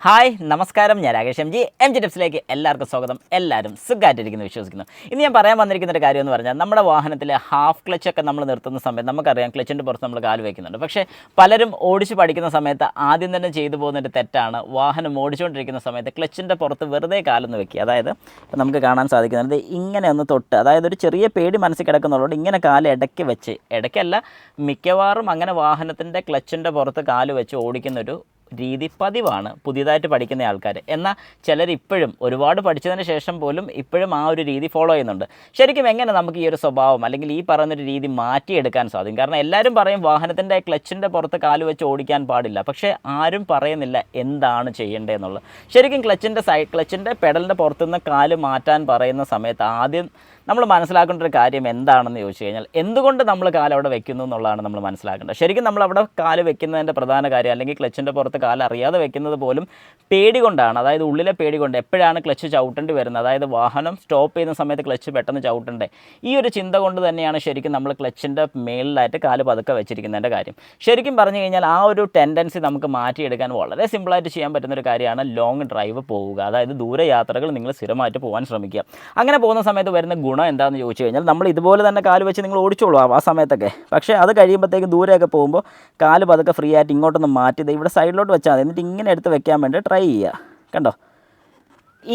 Hi നമസ്കാരം, ഞാൻ Rakesh M G ടിപ്സിലേക്ക് എല്ലാവർക്കും സ്വാഗതം. എല്ലാവരും സുഖമായിട്ടിരിക്കുന്നു വിശ്വസിക്കുന്നു. ഇന്ന് ഞാൻ പറയാൻ വന്നിരിക്കുന്ന ഒരു കാര്യം എന്ന് പറഞ്ഞാൽ, നമ്മുടെ വാഹനത്തിൽ ഹാഫ് ക്ലച്ചൊക്കെ നമ്മൾ നിർത്തുന്ന സമയത്ത് നമുക്കറിയാം ക്ലച്ചിൻ്റെ പുറത്ത് നമ്മൾ കാല് വയ്ക്കുന്നുണ്ട്. പക്ഷേ പലരും ഓടിച്ച് പഠിക്കുന്ന സമയത്ത് ആദ്യം തന്നെ ചെയ്തു പോകുന്നൊരു തെറ്റാണ്, വാഹനം ഓടിച്ചുകൊണ്ടിരിക്കുന്ന സമയത്ത് ക്ലച്ചിൻ്റെ പുറത്ത് വെറുതെ കാലൊന്ന് വെക്കുക. അതായത് ഇപ്പം നമുക്ക് കാണാൻ സാധിക്കുന്നത് ഇങ്ങനെ ഒന്ന് തൊട്ട്, അതായത് ഒരു ചെറിയ പേടി മനസ്സിൽ കിടക്കുന്നുള്ളതുകൊണ്ട് ഇങ്ങനെ കാല് ഇടയ്ക്ക് വെച്ച്, ഇടയ്ക്കല്ല മിക്കവാറും അങ്ങനെ വാഹനത്തിൻ്റെ ക്ലച്ചിൻ്റെ പുറത്ത് കാല് വെച്ച് ഓടിക്കുന്നൊരു രീതി പതിവാണ് പുതിയതായിട്ട് പഠിക്കുന്ന ആൾക്കാർ. എന്നാൽ ചിലരിപ്പോഴും ഒരുപാട് പഠിച്ചതിന് ശേഷം പോലും ഇപ്പോഴും ആ ഒരു രീതി ഫോളോ ചെയ്യുന്നുണ്ട്. ശരിക്കും എങ്ങനെ നമുക്ക് ഈ ഒരു സ്വഭാവം അല്ലെങ്കിൽ ഈ പറയുന്നൊരു രീതി മാറ്റിയെടുക്കാൻ സാധിക്കും? കാരണം എല്ലാവരും പറയും വാഹനത്തിൻ്റെ ക്ലച്ചിൻ്റെ പുറത്ത് കാല് വെച്ച് ഓടിക്കാൻ പാടില്ല, പക്ഷേ ആരും പറയുന്നില്ല എന്താണ് ചെയ്യേണ്ടതെന്നുള്ളത്. ശരിക്കും ക്ലച്ചിൻ്റെ പെഡലിൻ്റെ പുറത്തുനിന്ന് കാല് മാറ്റാൻ പറയുന്ന സമയത്ത് ആദ്യം നമ്മൾ മനസ്സിലാക്കേണ്ട ഒരു കാര്യം എന്താണെന്ന് ചോദിച്ചു കഴിഞ്ഞാൽ, എന്തുകൊണ്ട് നമ്മൾ കാല് അവിടെ വെക്കുന്നു എന്നുള്ളതാണ് നമ്മൾ മനസ്സിലാക്കേണ്ടത്. ശരിക്കും നമ്മൾ അവിടെ കാല് വെക്കുന്നതിൻ്റെ പ്രധാന കാര്യം, അല്ലെങ്കിൽ ക്ലച്ചിൻ്റെ പുറത്ത് കാല് അറിയാതെ വെക്കുന്നത് പോലും പേടി കൊണ്ടാണ്. അതായത് ഉള്ളിലെ പേടി കൊണ്ട് എപ്പോഴാണ് ക്ലച്ച് ചവിട്ടേണ്ടി വരുന്നത്, അതായത് വാഹനം സ്റ്റോപ്പ് ചെയ്യുന്ന സമയത്ത് ക്ലച്ച് പെട്ടെന്ന് ചവിട്ടണ്ടേ, ഈ ഒരു ചിന്ത കൊണ്ട് തന്നെയാണ് ശരിക്കും നമ്മൾ ക്ലച്ചിൻ്റെ മേളിലായിട്ട് കാല് പതുക്കെ വെച്ചിരിക്കുന്നതിൻ്റെ കാര്യം. ശരിക്കും പറഞ്ഞു കഴിഞ്ഞാൽ ആ ഒരു ടെൻഡൻസി നമുക്ക് മാറ്റിയെടുക്കാൻ വളരെ സിമ്പിളായിട്ട് ചെയ്യാൻ പറ്റുന്നൊരു കാര്യമാണ് ലോങ് ഡ്രൈവ് പോവുക. അതായത് ദൂര യാത്രകൾ നിങ്ങൾ സ്ഥിരമായിട്ട് പോകാൻ ശ്രമിക്കുക. അങ്ങനെ പോകുന്ന സമയത്ത് വരുന്ന ഗുണം എന്താണെന്ന് ചോദിച്ചു കഴിഞ്ഞാൽ, നമ്മൾ ഇതുപോലെ തന്നെ കാല് വെച്ച് നിങ്ങൾ ഓടിച്ചോളൂ ആ സമയത്തൊക്കെ. പക്ഷേ അത് കഴിയുമ്പോഴത്തേക്കും ദൂരെയൊക്കെ പോകുമ്പോൾ കാല് പതുക്കെ ഫ്രീ ആയിട്ട് ഇങ്ങോട്ടൊന്ന് മാറ്റി ഇവിടെ സൈഡിലോട്ട് വെച്ചാൽ മതി. എന്നിട്ട് ഇങ്ങനെ എടുത്ത് വെക്കാൻ വേണ്ടി ട്രൈ ചെയ്യുക. കണ്ടോ,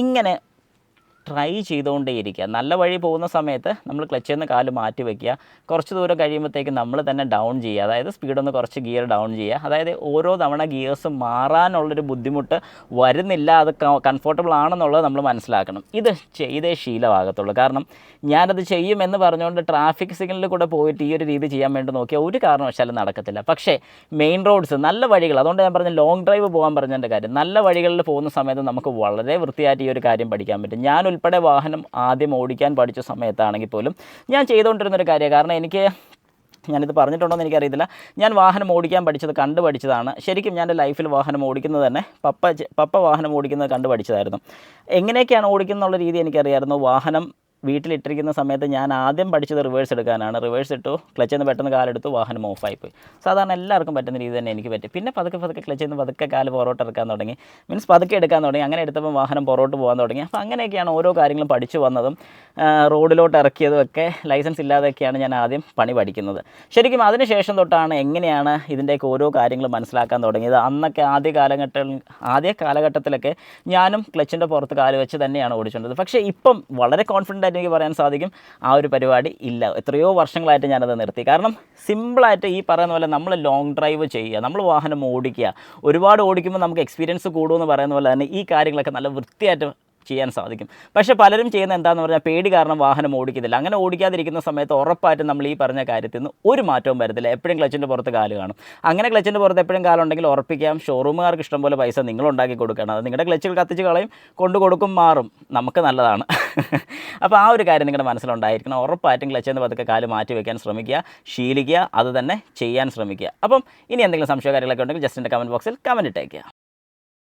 ഇങ്ങനെ ട്രൈ ചെയ്തുകൊണ്ടേയിരിക്കുക. നല്ല വഴി പോകുന്ന സമയത്ത് നമ്മൾ ക്ലച്ചിൽ നിന്ന് കാല് മാറ്റി വയ്ക്കുക. കുറച്ച് ദൂരം കഴിയുമ്പോഴത്തേക്ക് നമ്മൾ തന്നെ ഡൗൺ ചെയ്യുക, അതായത് സ്പീഡൊന്ന് കുറച്ച് ഗിയർ ഡൗൺ ചെയ്യുക. അതായത് ഓരോ തവണ ഗിയേഴ്സ് മാറാനുള്ളൊരു ബുദ്ധിമുട്ട് വരുന്നില്ല, അത് കംഫർട്ടബിൾ ആണെന്നുള്ളത് നമ്മൾ മനസ്സിലാക്കണം. ഇത് ചെയ്തേ ശീലമാകത്തുള്ളൂ. കാരണം ഞാനത് ചെയ്യുമെന്ന് പറഞ്ഞുകൊണ്ട് ട്രാഫിക് സിഗ്നലിൽ കൂടെ പോയിട്ട് ഈ ഒരു രീതി ചെയ്യാൻ വേണ്ടി നോക്കിയാൽ ഒരു കാരണവശാലും നടക്കത്തില്ല. പക്ഷേ മെയിൻ റോഡ്സ്, നല്ല വഴികൾ, അതുകൊണ്ട് ഞാൻ പറഞ്ഞ ലോങ് ഡ്രൈവ് പോകാൻ പറഞ്ഞതിൻ്റെ കാര്യം, നല്ല വഴികളിൽ പോകുന്ന സമയത്ത് നമുക്ക് വളരെ വൃത്തിയായിട്ട് ഈ ഒരു കാര്യം പഠിക്കാൻ പറ്റും. ഞാൻ ഉൾപ്പെടെ വാഹനം ആദ്യം ഓടിക്കാൻ പഠിച്ച സമയത്താണെങ്കിൽ പോലും ഞാൻ ചെയ്തുകൊണ്ടിരുന്നൊരു കാര്യമാണ്. കാരണം ഞാനിത് പറഞ്ഞിട്ടുണ്ടോ എന്ന് എനിക്കറിയത്തില്ല, ഞാൻ വാഹനം ഓടിക്കാൻ പഠിച്ചതാണ്. ശരിക്കും ഞാൻ എൻ്റെ ലൈഫിൽ വാഹനം ഓടിക്കുന്നത് തന്നെ പപ്പ വാഹനം ഓടിക്കുന്നത് കണ്ടു പഠിച്ചതായിരുന്നു. എങ്ങനെയൊക്കെയാണ് ഓടിക്കുന്നുള്ള രീതി എനിക്കറിയായിരുന്നു. വാഹനം വീട്ടിലിട്ടിരിക്കുന്ന സമയത്ത് ഞാൻ ആദ്യം പഠിച്ചത് റിവേഴ്സ് എടുക്കാനാണ്. റിവേഴ്സ് ഇട്ടു, ക്ലച്ചിൽ നിന്ന് പെട്ടെന്ന് കാലെടുത്തു, വാഹനം ഓഫായിപ്പോയി. സാധാരണ എല്ലാവർക്കും പറ്റുന്ന രീതി തന്നെ എനിക്ക് പറ്റി. പിന്നെ പതുക്കെ ക്ലച്ചിൽ നിന്ന് പതുക്കെ കാല് പുറകോട്ട് ഇറക്കാൻ തുടങ്ങി, മീൻസ് പതുക്കെ എടുക്കാൻ തുടങ്ങി. അങ്ങനെ എടുത്തപ്പോൾ വാഹനം പുറകോട്ട് പോകാൻ തുടങ്ങി. അപ്പോൾ അങ്ങനെയൊക്കെയാണ് ഓരോ കാര്യങ്ങളും പഠിച്ചു വന്നതും റോഡിലോട്ട് ഇറക്കിയതും ഒക്കെ. ലൈസൻസ് ഇല്ലാതെയൊക്കെയാണ് ഞാൻ ആദ്യം പണി പഠിക്കുന്നത്. ശരിക്കും അതിന് ശേഷം തൊട്ടാണ് എങ്ങനെയാണ് ഇതിൻ്റെയൊക്കെ ഓരോ കാര്യങ്ങളും മനസ്സിലാക്കാൻ തുടങ്ങിയത്. അന്നൊക്കെ ആദ്യ കാലഘട്ടത്തിലൊക്കെ ഞാനും ക്ലച്ചിൻ്റെ പുറത്ത് കാല് വെച്ച് തന്നെയാണ് ഓടിച്ചുകൊണ്ടത്. പക്ഷേ ഇപ്പം വളരെ കോൺഫിഡൻ്റ് എനിക്ക് പറയാൻ സാധിക്കും, ആ ഒരു പരിപാടി ഇല്ല. എത്രയോ വർഷങ്ങളായിട്ട് ഞാനത് നിർത്തി. കാരണം സിമ്പിളായിട്ട് ഈ പറയുന്ന പോലെ നമ്മൾ ലോങ് ഡ്രൈവ് ചെയ്യുക, നമ്മൾ വാഹനം ഓടിക്കുക. ഒരുപാട് ഓടിക്കുമ്പോൾ നമുക്ക് എക്സ്പീരിയൻസ് കൂടുമെന്ന് പറയുന്ന പോലെ തന്നെ ഈ കാര്യങ്ങളൊക്കെ നല്ല വൃത്തിയായിട്ട് ചെയ്യാൻ സാധിക്കും. പക്ഷേ പലരും ചെയ്യുന്ന എന്താണെന്ന് പറഞ്ഞാൽ പേടി കാരണം വാഹനം ഓടിക്കുന്നില്ല. അങ്ങനെ ഓടിക്കാതിരിക്കുന്ന സമയത്ത് ഉറപ്പായിട്ടും നമ്മൾ ഈ പറഞ്ഞ കാര്യത്തിൽ നിന്ന് ഒരു മാറ്റവും വരത്തില്ല. എപ്പോഴും ക്ലച്ചിൻ്റെ പുറത്ത് കാല് കാണും. അങ്ങനെ ക്ലച്ചിൻ്റെ പുറത്ത് എപ്പോഴും കാലുണ്ടെങ്കിൽ ഉറപ്പിക്കാം, ഷോറൂമുകാർക്ക് ഇഷ്ടംപോലെ പൈസ നിങ്ങളുണ്ടാക്കി കൊടുക്കണം. അത് നിങ്ങളുടെ ക്ലച്ചിൽ കത്തിച്ച് കളയും, കൊണ്ടു കൊടുക്കും, മാറും, നമുക്ക് നല്ലതാണ്. അപ്പോൾ ആ ഒരു കാര്യം നിങ്ങളുടെ മനസ്സിലുണ്ടായിരിക്കണം. ഉറപ്പായിട്ടും ക്ലച്ചിൽ നിന്ന് പതുക്കെ കാല് മാറ്റി വയ്ക്കാൻ ശ്രമിക്കുക, ശീലിക്കുക, അത് തന്നെ ചെയ്യാൻ ശ്രമിക്കുക. അപ്പം ഇനി എന്തെങ്കിലും സംശയ കാര്യങ്ങളൊക്കെ ഉണ്ടെങ്കിൽ ജസ്റ്റ് എൻ്റെ കമൻറ്റ് ബോക്സിൽ കമൻറ്റ് ഇട്ടേക്കുക.